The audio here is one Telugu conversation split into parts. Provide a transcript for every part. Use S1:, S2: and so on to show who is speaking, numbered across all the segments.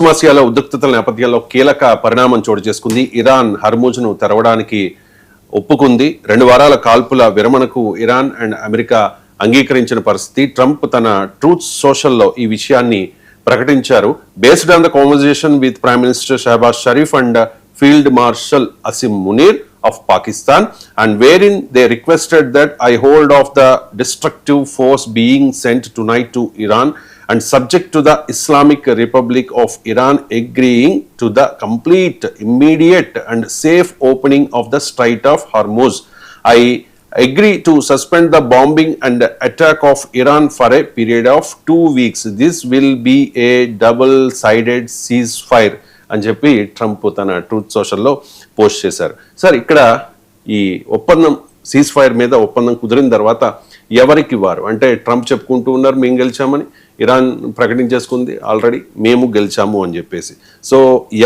S1: పశ్చిమాసియాలో ఉద్రిక్తతల నేపథ్యంలో కీలక పరిణామం చోటు చేసుకుంది. ఇరాన్ హర్మూజ్ను తెరవడానికి ఒప్పుకుంది. 2 వారాల కాల్పుల విరమణకు ఇరాన్ అండ్ అమెరికా అంగీకరించిన పరిస్థితి. ట్రంప్ తన ట్రూత్ సోషల్లో ఈ విషయాన్ని ప్రకటించారు. Based on the conversation with prime minister Shehbaz Sharif and field marshal Asim Munir of Pakistan, and wherein they requested that I hold off the destructive force being sent tonight to Iran and subject to the Islamic Republic of Iran agreeing to the complete, immediate and safe opening of the Strait of Hormuz. I agree to suspend the bombing and attack of Iran for a period of 2 weeks. This will be a double-sided ceasefire అని చెప్పి ట్రంప్ తన ట్రూత్ సోషల్లో పోస్ట్ చేశారు. సార్, ఇక్కడ ఈ ఒప్పందం సీజ్ ఫైర్ మీద ఒప్పందం కుదిరిన తర్వాత ఎవరికి వారు అంటే ట్రంప్ చెప్పుకుంటూ ఉన్నారు మేము గెలిచామని, ఇరాన్ ప్రకటించేసుకుంది ఆల్రెడీ మేము గెలిచాము అని చెప్పేసి. సో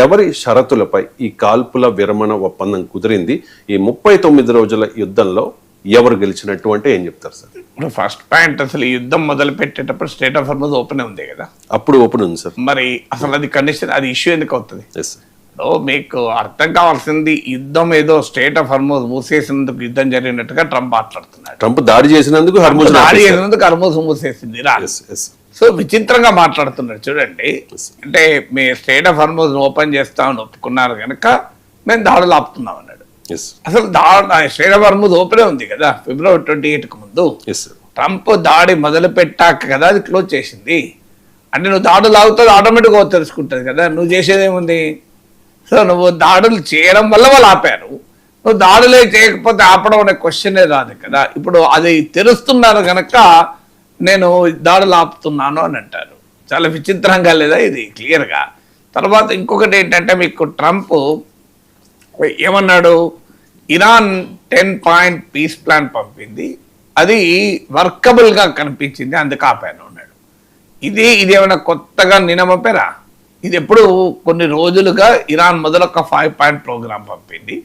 S1: ఎవరి షరతులపై ఈ కాల్పుల విరమణ ఒప్పందం కుదిరింది? ఈ 39 రోజుల యుద్ధంలో ఎవరు గెలిచినట్టు అంటే ఏం చెప్తారు సార్?
S2: ఇప్పుడు ఫస్ట్ పాయింట్, అసలు ఈ యుద్ధం మొదలు పెట్టేటప్పుడు స్టేట్ ఆఫ్ హార్మజ్ ఓపెన్ ఉంది కదా,
S1: అప్పుడు ఓపెన్ ఉంది సార్.
S2: మరి అసలు అది కండిషన్, అది ఇష్యూ ఎందుకు అవుతుంది? మీకు అర్థం కావాల్సింది, యుద్ధం ఏదో స్టేట్ ఆఫ్ హార్మజ్ మూసేసినందుకు యుద్ధం జరిగినట్టుగా ట్రంప్ మాట్లాడుతున్నాడు.
S1: ట్రంప్ దాడి చేసినందుకు
S2: హార్మజ్ మూసేసింది. సో విచిత్రంగా మాట్లాడుతున్నాడు చూడండి. అంటే మీ స్టేట్ ఆఫ్ హార్మజ్ ఓపెన్ చేస్తామని ఒప్పుకున్నారు కనుక మేము దాడులు ఆపుతున్నాం అన్నాడు. అసలు స్టేట్ ఆఫ్ హార్మజ్ ఓపెన్ ఉంది కదా February 28 ముందు. ట్రంప్ దాడి మొదలు పెట్టాక కదా అది క్లోజ్ చేసింది. అంటే నువ్వు దాడులు ఆగుతుంది, ఆటోమేటిక్గా తెలుసుకుంటుంది కదా, నువ్వు చేసేదేముంది? సో నువ్వు దాడులు చేయడం వల్ల వాళ్ళు ఆపారు, నువ్వు దాడులే చేయకపోతే ఆపడం అనే క్వశ్చనే రాదు కదా. ఇప్పుడు అది తెలుస్తున్నారు కనుక నేను దాడులు ఆపుతున్నాను అని అంటారు. చాలా విచిత్రంగా లేదా ఇది క్లియర్గా. తర్వాత ఇంకొకటి ఏంటంటే, మీకు ట్రంప్ ఏమన్నాడు, ఇరాన్ 10-point పీస్ ప్లాన్ పంపింది, అది వర్కబుల్గా కనిపించింది, అందుకు ఆపాను అన్నాడు. ఇది ఏమైనా కొత్తగా నినమపేరా? ఇది ఎప్పుడు కొన్ని రోజులుగా ఇరాన్ మొదలొక 5-point ప్రోగ్రామ్ పంపింది,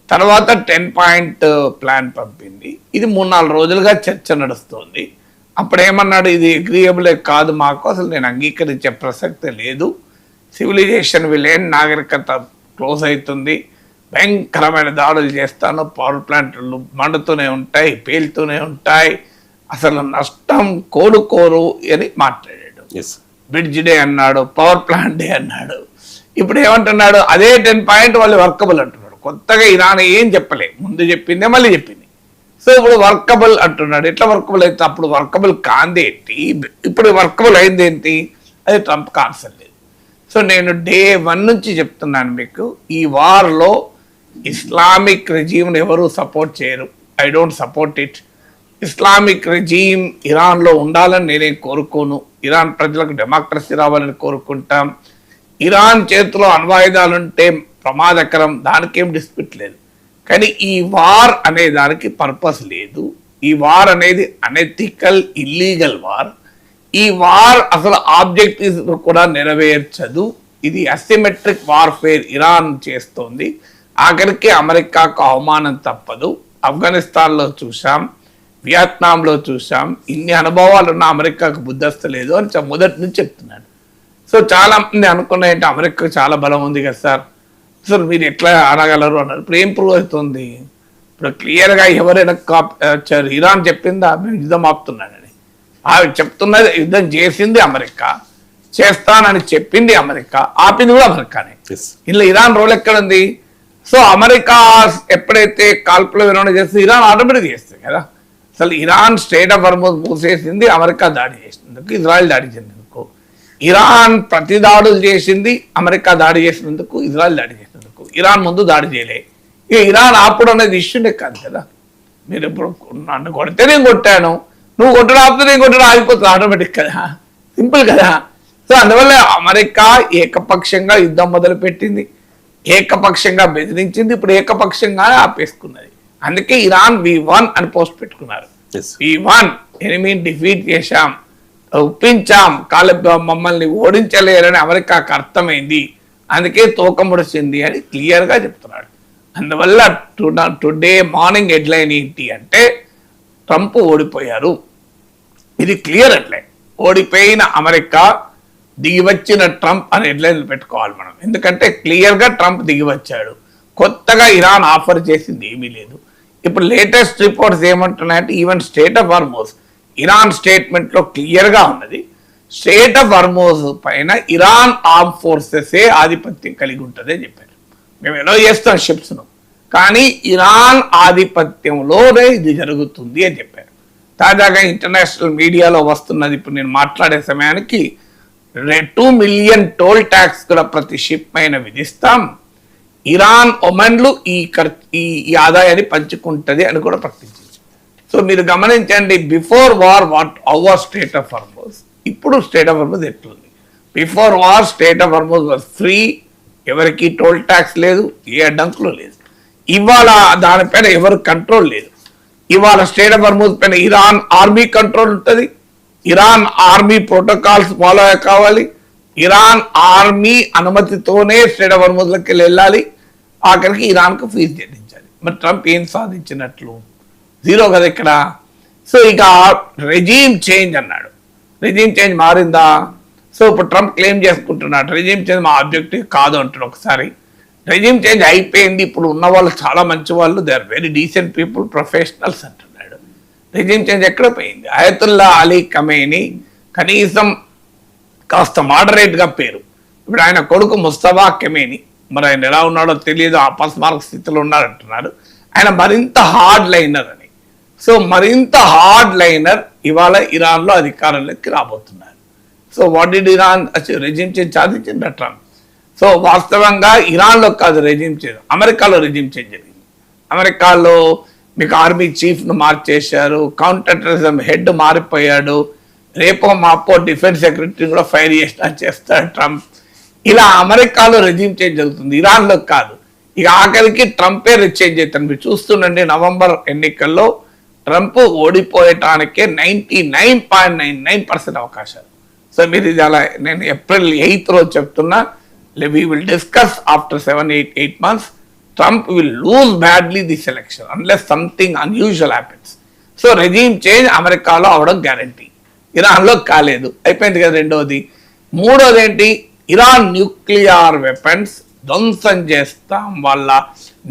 S2: తర్వాత 10-point ప్లాన్ పంపింది. ఇది 3-4 రోజులుగా చర్చ నడుస్తుంది. అప్పుడు ఏమన్నాడు, ఇది అగ్రియబులే కాదు మాకు, అసలు నేను అంగీకరించే ప్రసక్తే లేదు, సివిలైజేషన్ విలేన్ నాగరికత క్లోజ్ అవుతుంది, భయంకరమైన దాడులు చేస్తాను, పవర్ ప్లాంట్లు మండుతూనే ఉంటాయి, పేలుతూనే ఉంటాయి, అసలు నష్టం కోరుకోరు అని మాట్లాడాడు. బ్రిడ్జ్ డే అన్నాడు, పవర్ ప్లాంట్ డే అన్నాడు. ఇప్పుడు ఏమంటున్నాడు, అదే 10-point వాళ్ళు వర్కబుల్ అంటున్నాడు. కొత్తగా ఇరాన్ ఏం చెప్పలే, ముందు చెప్పిందే మళ్ళీ చెప్పింది. సో ఇప్పుడు వర్కబుల్ అంటున్నాడు. ఎట్లా వర్కబుల్ అయితే అప్పుడు వర్కబుల్ కాందేంటి, ఇప్పుడు వర్కబుల్ అయింది ఏంటి? అది ట్రంప్కి ఆన్సర్ లేదు. సో నేను Day 1 నుంచి చెప్తున్నాను మీకు, ఈ వార్లో ఇస్లామిక్ రెజీమ్ని ఎవరు సపోర్ట్ చేయరు. I don't support it. Islamic regime ఇరాన్లో ఉండాలని నేనేం కోరుకోను. ఇరాన్ ప్రజలకు డెమోక్రసీ రావాలని కోరుకుంటాం. ఇరాన్ చేతిలో అణ్వాయుధాలుంటే ప్రమాదకరం, దానికేం డిస్ప్యూట్ లేదు. కానీ ఈ వార్ అనే దానికి పర్పస్ లేదు. ఈ వార్ అనేది అనెథికల్, ఇల్లీగల్ వార్. ఈ వార్ అసలు ఆబ్జెక్టివ్స్ కూడా నెరవేర్చదు. ఇది అసిమెట్రిక్ వార్ఫేర్ ఇరాన్ చేస్తోంది. ఆఖరికి అమెరికాకు అవమానం తప్పదు. ఆఫ్ఘనిస్తాన్లో చూసాం, వియత్నాంలో చూసాం. ఇన్ని అనుభవాలు ఉన్న అమెరికాకు బుద్ధస్తలేదు అని మొదటి నుంచి చెప్తున్నాడు. సో చాలా మంది అనుకున్నాయంటే అమెరికాకు చాలా బలం ఉంది కదా సార్, అసలు మీరు ఎట్లా అనగలరు అన్నారు. ఇప్పుడు ఏం ప్రూవ్ అవుతుంది? ఇప్పుడు క్లియర్గా ఎవరైనా ఇరాన్ చెప్పిందా మేము యుద్ధం ఆపుతున్నానని? చెప్తున్నది యుద్ధం చేసింది అమెరికా, చేస్తానని చెప్పింది అమెరికా, ఆపింది కూడా అమెరికానే. ఇలా ఇరాన్ రోల్ ఎక్కడుంది? సో అమెరికా ఎప్పుడైతే కాల్పుల విరమణ చేస్తే ఇరాన్ ఆటోమేటిక్ చేస్తుంది కదా. అసలు ఇరాన్ స్టేట్ ఆఫ్ హార్మజ్ మూసేసింది, అమెరికా దాడి చేసినందుకు, ఇజ్రాయెల్ దాడి చేసినందుకు. ఇరాన్ ప్రతి దాడులు చేసింది, అమెరికా దాడి చేసినందుకు, ఇజ్రాయెల్ దాడి చేసినందుకు. ఇరాన్ ముందు దాడి చేయలే. ఇక ఇరాన్ ఆపుడు అనేది ఇష్యూనే కాదు కదా. మీరు ఇప్పుడు నన్ను కొడితే నేను కొట్టాను, నువ్వు కొట్టడం ఆపితే నేను కొట్టడం ఆగిపోతుంది ఆటోమేటిక్ కదా, సింపుల్ కదా. సో అందువల్ల అమెరికా ఏకపక్షంగా యుద్ధం మొదలుపెట్టింది, ఏకపక్షంగా బెదిరించింది, ఇప్పుడు ఏకపక్షంగానే ఆపేసుకున్నది. అందుకే ఇరాన్ V1 అని పోస్ట్ పెట్టుకున్నారు. V1 ఎనిమిని డిఫీట్ చేశాం, ఒప్పించాం, మమ్మల్ని ఓడించలేరని అమెరికాకు అర్థమైంది, అందుకే తోకముడిచింది అని క్లియర్గా చెప్తున్నాడు. అందువల్ల టుడే మార్నింగ్ హెడ్లైన్ ఏంటి అంటే, ట్రంప్ ఓడిపోయారు, ఇది క్లియర్. అట్లే ఓడిపోయిన అమెరికా దిగివచ్చిన ట్రంప్ అని హెడ్లైన్లు పెట్టుకోవాలి మనం. ఎందుకంటే క్లియర్గా ట్రంప్ దిగివచ్చాడు, కొత్తగా ఇరాన్ ఆఫర్ చేసింది ఏమీ లేదు. ఇప్పుడు లేటెస్ట్ రిపోర్ట్స్ ఏమంటున్నాయంటే even strait of Hormuz Iran స్టేట్మెంట్లో క్లియర్గా ఉన్నది, స్టేట్ ఆఫ్ హార్మోజ్ పైన ఇరాన్ ఆర్మ్ ఫోర్సెసే ఆధిపత్యం కలిగి ఉంటుంది అని చెప్పారు. మేము ఎలా చేస్తాం షిప్స్ను, కానీ ఇరాన్ ఆధిపత్యంలోనే ఇది జరుగుతుంది అని చెప్పారు. తాజాగా ఇంటర్నేషనల్ మీడియాలో వస్తున్నది, ఇప్పుడు నేను మాట్లాడే సమయానికి 2 మిలియన్ టోల్ ట్యాక్స్ కూడా ప్రతి షిప్ పైన విధిస్తాం, ఇరాన్ ఒమన్లు ఈ ఆదాయాన్ని పంచుకుంటుంది అని కూడా ప్రకటించింది. సో మీరు గమనించండి, before war our state of Hormuz, ఇప్పుడు స్టేట్ ఆఫ్ హార్మోజ్ ఎట్లుంది. Before war state of Hormuz was free, ఎవరికి టోల్ ట్యాక్స్ లేదు, ఏ అడ్డంకులు లేదు. ఇవాళ దానిపైన ఎవరు కంట్రోల్ లేదు. ఇవాళ స్టేట్ ఆఫ్ హార్మోజ్ పైన ఇరాన్ ఆర్మీ కంట్రోల్ ఉంటుంది, ఇరాన్ ఆర్మీ ప్రోటోకాల్స్ ఫాలో కావాలి, ఇరాన్ ఆర్మీ అనుమతితోనే స్టేట్ ఆఫ్ హార్మోజ్లోకి వెళ్ళాలి, ఆఖరికి ఇరాన్కు ఫీజు చెల్లించాలి. మరి ట్రంప్ ఏం సాధించినట్లు? జీరో కదా ఇక్కడ. సో ఇక రెజీమ్ చేంజ్ అన్నాడు, రెజీమ్ చేంజ్ మారిందా? సో ఇప్పుడు ట్రంప్ క్లెయిమ్ చేసుకుంటున్నాడు రెజీమ్ చేంజ్ మా ఆబ్జెక్టివ్ కాదు అంటాడు. ఒకసారి రెజీమ్ చేంజ్ అయిపోయింది, ఇప్పుడు ఉన్న వాళ్ళు చాలా మంచి వాళ్ళు, they are very decent people, professionals అంటున్నాడు. రెజీమ్ చేంజ్ ఎక్కడ పోయింది? అయతుల్లా అలీ ఖమేనీ కనీసం కాస్త మోడరేట్గా పేరు, ఇప్పుడు ఆయన కొడుకు ముస్తఫా ఖమేనీ, మరి ఆయన ఎలా ఉన్నాడో తెలియదు, అపస్మారక స్థితిలో ఉన్నారంటున్నారు. ఆయన మరింత హార్డ్ లైనర్ అని. సో మరింత హార్డ్ లైనర్ ఇవాళ ఇరాన్లో అధికారంలోకి రాబోతున్నారు. So what did Iran regime change సాధించింది ట్రంప్. సో వాస్తవంగా ఇరాన్లో కాదు రెజీమ్ చేంజ్, అమెరికాలో రెజీమ్ చేంజ్ జరిగింది. అమెరికాలో మీకు ఆర్మీ చీఫ్ను మార్చేశారు, కౌంటర్ టెర్రరిజం హెడ్ మారిపోయాడు, రేపో మాపో డిఫెన్స్ సెక్రటరీ కూడా ఫైర్ చేస్తాడు ట్రంప్. ఇలా అమెరికాలో రెజీమ్ చేంజ్ జరుగుతుంది, ఇరాన్లో కాదు. ఇక ఆఖరికి ట్రంపే చేంజ్ అవుతారు. మీరు చూస్తుండండి, నవంబర్ ఎన్నికల్లో ట్రంప్ ఓడిపోయటానికే 99.99% అవకాశాలు. సో మీరు ఇది అలా నేను ఏప్రిల్ 8th రోజు చెప్తున్నా, we will discuss after 7-8 months, Trump will lose badly this election unless something unusual happens. So regime change అమెరికాలో అవడం గ్యారంటీ, ఇరాన్లో కాలేదు. అయిపోయింది కదా రెండోది. మూడోది ఏంటి? ఇరాన్ న్యూక్లియర్ వెపన్స్ ధ్వంసం చేస్తాం, వాళ్ళ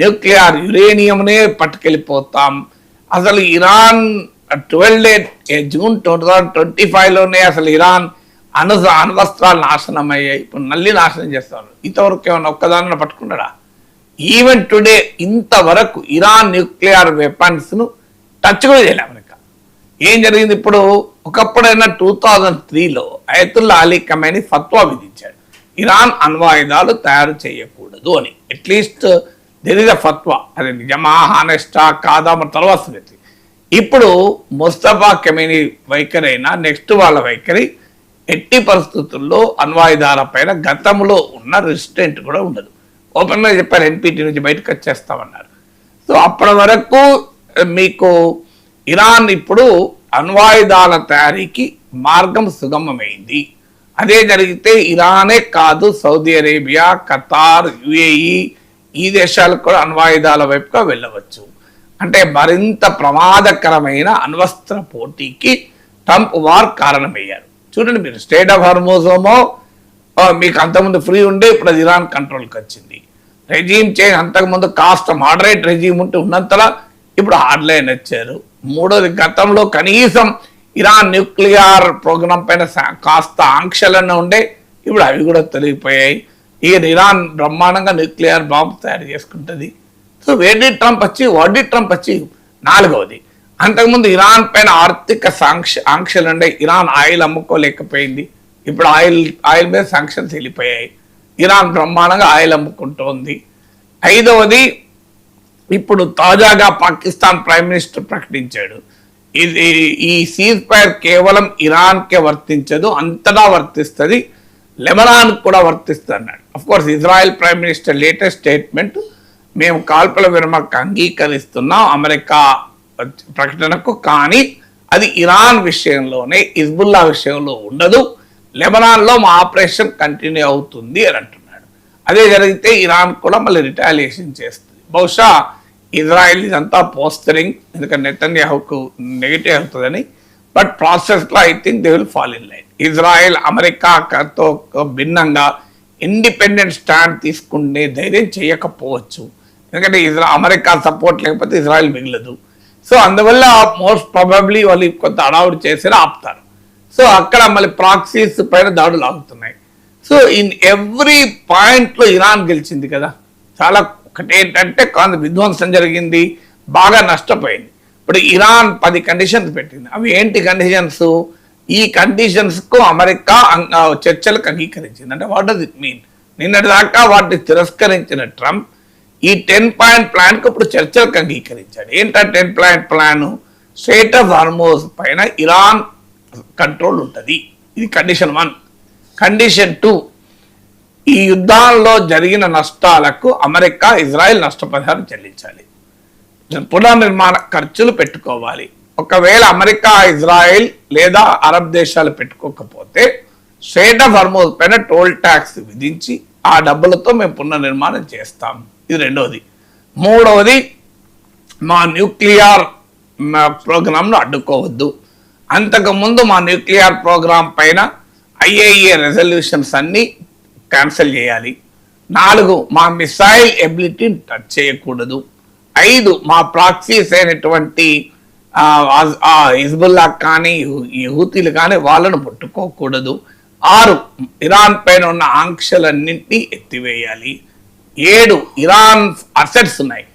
S2: న్యూక్లియర్ యురేనియంనే పట్టుకెళ్ళిపోతాం. అసలు ఇరాన్ 12 జూన్ 2025లోనే అసలు ఇరాన్ అణ్వస్త్రాలు నాశనం అయ్యాయి, ఇప్పుడు నల్లి నాశనం చేస్తారు. ఇంతవరకు ఏమన్నా ఒక్కదాన్ని పట్టుకున్నాడా? ఈవెన్ టుడే ఇంతవరకు ఇరాన్ న్యూక్లియర్ వెపన్స్ను టచ్ కూడా చేయలే అమెరికా. ఏం జరిగింది ఇప్పుడు? ఒకప్పుడైనా 2003లో అయతుల్లా అలీ ఖమేనీ ఫత్వా విధించాడు, ఇరాన్ అణ్వాయుధాలు తయారు చేయకూడదు అని. అట్లీస్ట్ దెర్ ఇస్ అ ఫత్వా, అది నిజమా హానెస్టా కాదా మన తర్వాత సంగతి. ఇప్పుడు ముస్తఫా ఖమేనీ వైఖరి అయినా నెక్స్ట్ వాళ్ళ వైఖరి, ఎట్టి పరిస్థితుల్లో అణ్వాయుధాల పైన గతంలో ఉన్న రెసిస్టెంట్ కూడా ఉండదు. ఓపెన్గా చెప్పారు, ఎన్పిటి నుంచి బయటకు వచ్చేస్తామన్నారు. సో అప్పటి వరకు మీకు ఇరాన్ ఇప్పుడు అణ్వాయుధాల తయారీకి మార్గం సుగమమైంది. అదే జరిగితే ఇరానే కాదు, సౌదీ అరేబియా, ఖతార్, యుఏఈ ఈ దేశాలకు కూడా అణ్వాయుధాల వైపుగా వెళ్ళవచ్చు. అంటే మరింత ప్రమాదకరమైన అణ్వస్త్ర పోటీకి ట్రంప్ వార్ కారణమయ్యారు. చూడండి మీరు, స్టేట్ ఆఫ్ హార్మోజ్ మీకు అంతకుముందు ఫ్రీ ఉండే, ఇప్పుడు అది ఇరాన్ కంట్రోల్కి వచ్చింది. రెజీమ్ చేంజ్ అంతకుముందు కాస్త మోడరేట్ రెజీమ్ ఉంటే ఉన్నంతలా ఇప్పుడు హార్డ్ లైన్ వచ్చారు. మూడోది, గతంలో కనీసం ఇరాన్ న్యూక్లియర్ ప్రోగ్రామ్ పైన కాస్త ఆంక్షలన్నీ ఉండే, ఇప్పుడు అవి కూడా తొలగిపోయాయి. ఇక ఇరాన్ బ్రహ్మాండంగా న్యూక్లియర్ బాంబు తయారు చేసుకుంటుంది. సో వేడి ట్రంప్ వచ్చి నాలుగవది, అంతకుముందు ఇరాన్ పైన ఆర్థిక ఆంక్షలు ఉండే, ఇరాన్ ఆయిల్ అమ్ముకోలేకపోయింది, ఇప్పుడు ఆయిల్ మీద శాంక్షన్స్ వెళ్ళిపోయాయి, ఇరాన్ బ్రహ్మాండంగా ఆయిల్ అమ్ముకుంటోంది. ఐదవది, ఇప్పుడు తాజాగా పాకిస్తాన్ ప్రైమ్ మినిస్టర్ ప్రకటించాడు, ఈ సీజ్ ఫైర్ కేవలం ఇరాన్కే వర్తించదు, అంతటా వర్తిస్తుంది, లెబనాన్ కూడా వర్తిస్తుంది అన్నాడు. Of course Israel prime minister latest statement, మేము కాల్పుల విరమణకు అంగీకరిస్తున్నాం అమెరికా ప్రకటనకు, కానీ అది ఇరాన్ విషయంలోనే, హిజ్బుల్లా విషయంలో ఉండదు, లెబనాన్లో మా ఆపరేషన్ కంటిన్యూ అవుతుంది అని అంటున్నాడు. అదే జరిగితే ఇరాన్ కూడా మళ్ళీ రిటాలియేషన్ చేస్తుంది. బహుశా ఇజ్రాయెల్ ఇదంతా పోస్టరింగ్, ఎందుకంటే నెతన్యాహుకు నెగిటివ్ అవుతుందని బట్ ప్రాసెస్లో I think they will fall in line. Israel అమెరికాతో భిన్నంగా ఇండిపెండెంట్ స్టాండ్ తీసుకునే ధైర్యం చేయకపోవచ్చు, ఎందుకంటే అమెరికా సపోర్ట్ లేకపోతే ఇజ్రాయెల్ మిగలదు. సో అందువల్ల మోస్ట్ ప్రాబబ్లీ వాళ్ళు కొంత అడావుడు చేసి ఆపుతారు. సో అక్కడ మళ్ళీ ప్రాక్సీస్ పైన దాడులు ఆగుతున్నాయి. సో ఇన్ ఎవ్రీ పాయింట్లో ఇరాన్ గెలిచింది కదా. చాలా ఒకటి ఏంటంటే కొంత విధ్వంసం జరిగింది, బాగా నష్టపోయింది. ఇప్పుడు ఇరాన్ 10 కండిషన్స్ పెట్టింది. అవి ఏంటి కండిషన్స్? ఈ కండిషన్స్కు అమెరికా చర్చలకు అంగీకరించింది. అంటే వాట్ డస్ ఇట్ మీన్? నిన్నటి దాకా వాటిని తిరస్కరించిన ట్రంప్ ఈ 10 పాయింట్ ప్లాన్కు ఇప్పుడు చర్చలకు అంగీకరించాడు. ఏంటా 10 point plan? Strait of Hormuz పైన ఇరాన్ కంట్రోల్ ఉంటుంది. ఇది కండిషన్ 1. కండిషన్ 2, ఈ యుద్ధాల్లో జరిగిన నష్టాలకు అమెరికా ఇజ్రాయెల్ నష్టపరిహారం చెల్లించాలి, పునర్నిర్మాణ ఖర్చులు పెట్టుకోవాలి. ఒకవేళ అమెరికా ఇజ్రాయెల్ లేదా అరబ్ దేశాలు పెట్టుకోకపోతే స్ట్రెయిట్ ఆఫ్ హార్మోజ్ పైన టోల్ ట్యాక్స్ విధించి ఆ డబ్బులతో మేము పునర్నిర్మాణం చేస్తాం. ఇది రెండవది. మూడవది, మా న్యూక్లియర్ ప్రోగ్రాంను అడ్డుకోవద్దు. అంతకుముందు మా న్యూక్లియర్ ప్రోగ్రాం పైన IAEA రెజల్యూషన్స్ అన్ని క్యాన్సిల్ చేయాలి. 4, మా మిసైల్ ఎబిలిటీని టచ్ చేయకూడదు. 5, మా ప్రాక్సీస్ అయినటువంటి హిజ్బుల్లా కానీ హూతీలు కానీ వాళ్ళను ముట్టుకోకూడదు. 6, ఇరాన్ పైన ఉన్న ఆంక్షలన్నింటినీ ఎత్తివేయాలి. 7, ఇరాన్ అసెట్స్ ఉన్నాయి,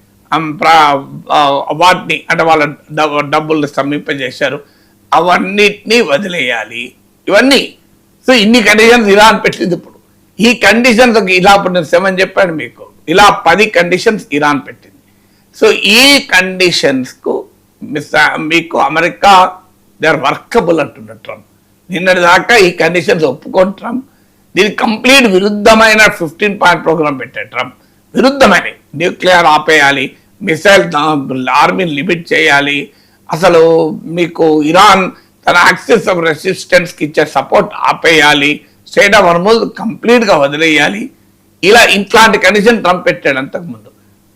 S2: వాటిని అంటే వాళ్ళ డబ్బులు సమీపజేశారు, అవన్నిటినీ వదిలేయాలి. ఇవన్నీ. సో ఇన్ని కండిషన్స్ ఇరాన్ పెట్టింది. ఇప్పుడు ఈ కండిషన్స్ ఇలా ఇప్పుడు నేను 7 చెప్పాను మీకు, ఇలా 10 కండిషన్స్ ఇరాన్ పెట్టింది. సో ఈ కండిషన్స్కు మీకు అమెరికా దే ఆర్ వర్కబుల్ అంటున్నారు ట్రంప్. నిన్నటి దాకా ఈ కండిషన్స్ ఒప్పుకోండి ట్రంప్. దీనికి కంప్లీట్ విరుద్ధమైన 15 పాయింట్ ప్రోగ్రామ్ పెట్టాడు ట్రంప్. విరుద్ధమైన న్యూక్లియర్ ఆపేయాలి, మిసైల్ ఆర్మీని లిమిట్ చేయాలి, అసలు మీకు ఇరాన్ తన యాక్సిస్ ఆఫ్ రెసిస్టెన్స్కి ఇచ్చే సపోర్ట్ ఆపేయాలి, స్ట్రెయిట్ ఆఫ్ హార్మోజ్ కంప్లీట్గా వదిలేయాలి. ఇలా ఇట్లాంటి కండిషన్ ట్రంప్ పెట్టాడు అంతకుముందు.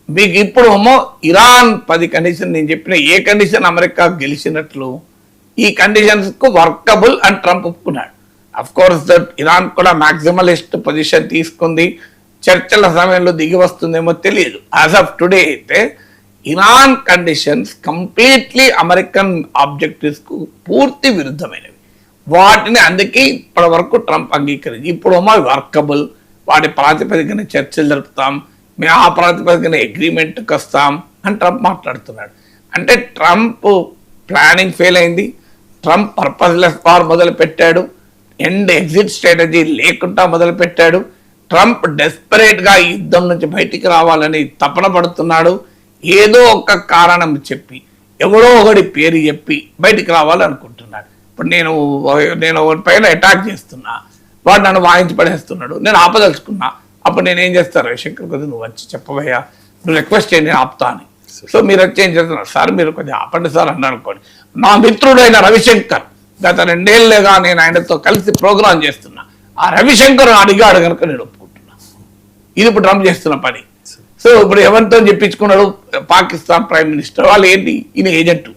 S2: మీకు ఇప్పుడు ఏమో ఇరాన్ 10 కండిషన్ నేను చెప్పిన ఏ కండిషన్ అమెరికా గెలిచినట్లు ఈ కండిషన్స్కు వర్కబుల్ అని ట్రంప్ ఒప్పుకున్నాడు. అఫ్ కోర్స్ దట్ ఇరాన్ కూడా మ్యాక్సిమలిస్ట్ పొజిషన్ తీసుకుంది, చర్చల సమయంలో దిగి వస్తుందేమో తెలియదు. యాజ్ ఆఫ్ టుడే అయితే ఇరాన్ కండిషన్స్ కంప్లీట్లీ అమెరికన్ ఆబ్జెక్టివ్స్కు పూర్తి విరుద్ధమైనవి. వాటిని అందుకే ఇప్పటి వరకు ట్రంప్ అంగీకరించి ఇప్పుడు వర్కబుల్, వాటి ప్రాతిపదికన చర్చలు జరుపుతాం, మేము ఆ ప్రాతిపదికన అగ్రిమెంట్కి వస్తాం అని ట్రంప్ మాట్లాడుతున్నాడు. అంటే ట్రంప్ ప్లానింగ్ ఫెయిల్ అయింది, ట్రంప్ పర్పస్లెస్ వార్ మొదలు పెట్టాడు, ఎండ్ ఎగ్జిట్ స్ట్రాటజీ లేకుండా మొదలు పెట్టాడు. ట్రంప్ డెస్పరేట్గా ఈ యుద్ధం నుంచి బయటికి రావాలని తపన పడుతున్నాడు. ఏదో ఒక కారణం చెప్పి ఎవరో ఒకటి పేరు చెప్పి బయటికి రావాలనుకుంటున్నాడు. ఇప్పుడు నేను పైన అటాక్ చేస్తున్నా, వాడు నన్ను వాయించి పడేస్తున్నాడు, నేను ఆపదలుచుకున్నా. అప్పుడు నేను ఏం చేస్తాను, రవిశంకర్ కొద్దిగా నువ్వు వచ్చి చెప్పవయ్యా, నువ్వు రిక్వెస్ట్ చేయండి నేను ఆపుతా అని. సో మీరు వచ్చి ఏం చేస్తున్నారు, సార్ మీరు కొద్దిగా ఆపండి సార్ అన్నారు అనుకోండి. నా మిత్రుడైన రవిశంకర్ గత 2 ఏళ్ళుగా నేను ఆయనతో కలిసి ప్రోగ్రాం చేస్తున్నా, ఆ రవిశంకర్ అడిగాడు కనుక నేను ఒప్పుకుంటున్నా. ఇది ఇప్పుడు ట్రంప్ చేస్తున్న పని. సో ఇప్పుడు ఎవరితో చెప్పించుకున్నాడు, పాకిస్తాన్ ప్రైమ్ మినిస్టర్ వాళ్ళు ఏంటి, ఈయన ఏజెంట్,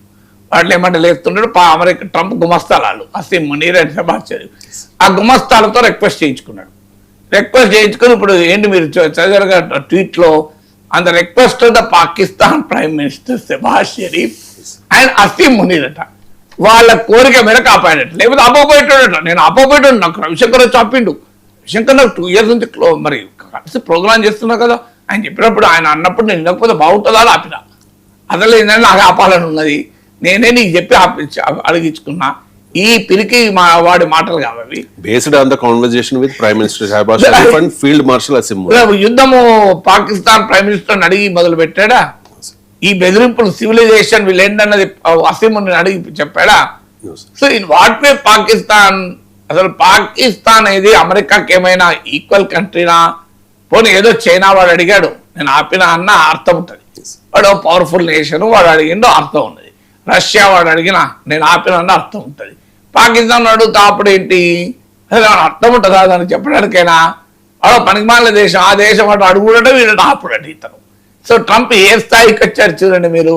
S2: వాళ్ళు ఏమంటే లేస్తున్నాడు. అమెరికా ట్రంప్ గుమస్తాలు అసీం మునీర్ అండ్ షబాజ్ షరీఫ్, ఆ గుమస్తాలతో రిక్వెస్ట్ చేయించుకున్నాడు. రిక్వెస్ట్ చేయించుకుని ఇప్పుడు ఏంటి మీరు చదివారుగా ట్వీట్లో, అంత request the Pakistan prime minister Shahbaz Sharif and Asim Munir అట, వాళ్ళ కోరిక మీద కాపాడట, లేకపోతే అపోపోయేటాడట. నేను అపోపోయేటాడు, నాకు రవిశంకర్ వచ్చి ఆపిండు. రవిశంకర్ నాకు 2 years నుంచి మరి కలిసి ప్రోగ్రామ్ చేస్తున్నా కదా, ఆయన చెప్పినప్పుడు ఆయన అన్నప్పుడు నేను వినకపోతే బాగుంటుందా అని ఆపిన. అసలు ఏంటంటే నాకు ఆపాలని ఉన్నది, నేనే నీకు చెప్పి అడిగించుకున్నా. ఈ పిరికి వాడి మాటలు కావాలి.
S1: Based on the conversation with prime minister Shehbaz Sharif and field marshal Asim Munir.
S2: యుద్ధము పాకిస్తాన్ ప్రైమ్ మినిస్టర్ అడిగి మొదలు పెట్టాడా? ఈ బెదిరింపులు సివిలైజేషన్ వీళ్ళేంటన్నది అసీం మునీర్ అడిగి చెప్పాడా? So in what way Pakistan, అసలు పాకిస్తాన్ అనేది అమెరికాకి ఏమైనా ఈక్వల్ కంట్రీనా? పోనీ ఏదో చైనా వాడు అడిగాడు నేను ఆపినా అన్న అర్థం ఉంటుంది, వాడు పవర్ఫుల్ నేషన్, వాడు అడిగిండో అర్థం ఉన్నది. రష్యా వాడు అడిగినా నేను ఆపినా అన్న అర్థం ఉంటుంది. పాకిస్తాన్ అడుగుతా అప్పుడు ఏంటి, అసలు అర్థం ఉంటుందా దాన్ని చెప్పడానికైనా? వాడు పనికిమాలిన దేశం, ఆ దేశం వాడు అడుగుడట, వీడు ఆపుడట ఇతను. సో ట్రంప్ ఏ స్థాయికి వచ్చారు చూడండి మీరు.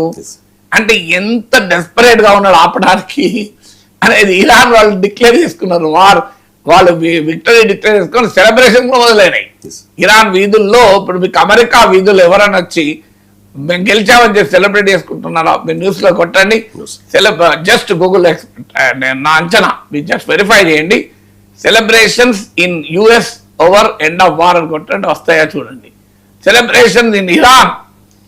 S2: అంటే ఎంత డెస్పరేట్ గా ఉన్నాడు ఆపడానికి. అనేది ఇరాన్ వాళ్ళు డిక్లేర్ చేసుకున్నారు. వాళ్ళు విక్టరీ డిక్లేర్ చేసుకుని సెలబ్రేషన్ కూడా మొదలైనాయి. ఇరాన్ వీధుల్లో ఇప్పుడు మీకు అమెరికా వీధుల్లో ఎవరైనా వచ్చి మేము గెలిచామని చెప్పి సెలబ్రేట్ చేసుకుంటున్నారా మీరు న్యూస్ లో కొట్టండి. జస్ట్ గూగుల్ నా అంచనా మీరు జస్ట్ వెరిఫై చేయండి. Celebrations in US over end of war అని కొట్టండి, వస్తాయా చూడండి. సెలబ్రేషన్ ఇన్ ఇరాన్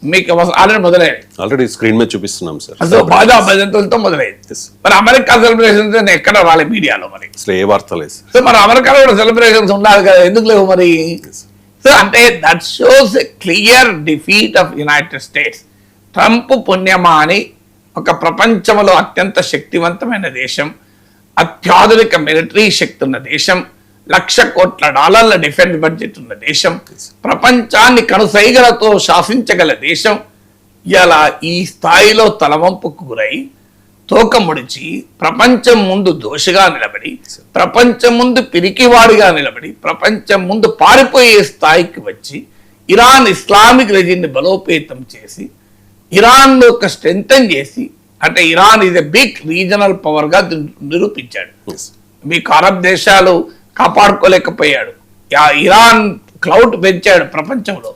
S2: మీకు ఆల్రెడీ మొదలైంది.
S1: ఆల్రెడీ స్క్రీన్ మీద చూపిస్తున్నాం సార్.
S2: అసలు బాజా భజంతులతో మొదలైంది. మరి అమెరికా సెలబ్రేషన్స్ ఎక్కడ రాలే మీడియాలో మరి
S1: అసలు ఏ వార్త లేదు.
S2: సో మరి అమెరికాలో కూడా సెలబ్రేషన్స్ ఉండాలి కదా, ఎందుకు లేవు మరి? సో అంటే that shows a clear defeat of United states. Trump పుణ్యమా అని ఒక ప్రపంచంలో అత్యంత శక్తివంతమైన దేశం, అత్యాధునిక మిలిటరీ శక్తి ఉన్న దేశం, $1,00,000 కోట్ల డిఫెన్స్ బడ్జెట్ ఉన్న దేశం, ప్రపంచాన్ని కనుసైగలతో శాసించగల దేశం ఇలా ఈ స్థాయిలో తలవంపుకు గురై తోక ముడిచి ప్రపంచం ముందు దోషిగా నిలబడి, ప్రపంచం ముందు పిరికివాడిగా నిలబడి, ప్రపంచం ముందు పారిపోయే స్థాయికి వచ్చి ఇరాన్ ఇస్లామిక్ రెజిమ్ని బలోపేతం చేసి ఇరాన్ యొక్క స్ట్రెంథన్ చేసి, అంటే Iran is a big regional power గా నిరూపించాడు. మీకు అరబ్ దేశాలు కాపాడుకోలేకపోయాడు. ఇరాన్ క్లౌడ్ పెంచాడు ప్రపంచంలో.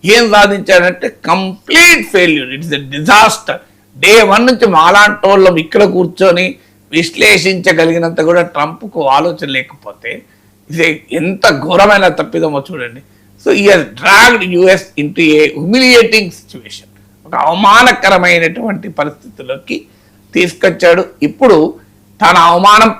S2: ఏం సాధించాడంటే complete failure. It's a disaster. Day 1 నుంచి మాలాంటి వాళ్ళం ఇక్కడ కూర్చొని విశ్లేషించగలిగినంత కూడా ట్రంప్కు ఆలోచన లేకపోతే ఇది ఎంత ఘోరమైన తప్పిదమో చూడండి. సో ఈ has dragged US into A humiliating situation. ఒక అవమానకరమైనటువంటి పరిస్థితుల్లోకి తీసుకొచ్చాడు. ఇప్పుడు తన అవమానం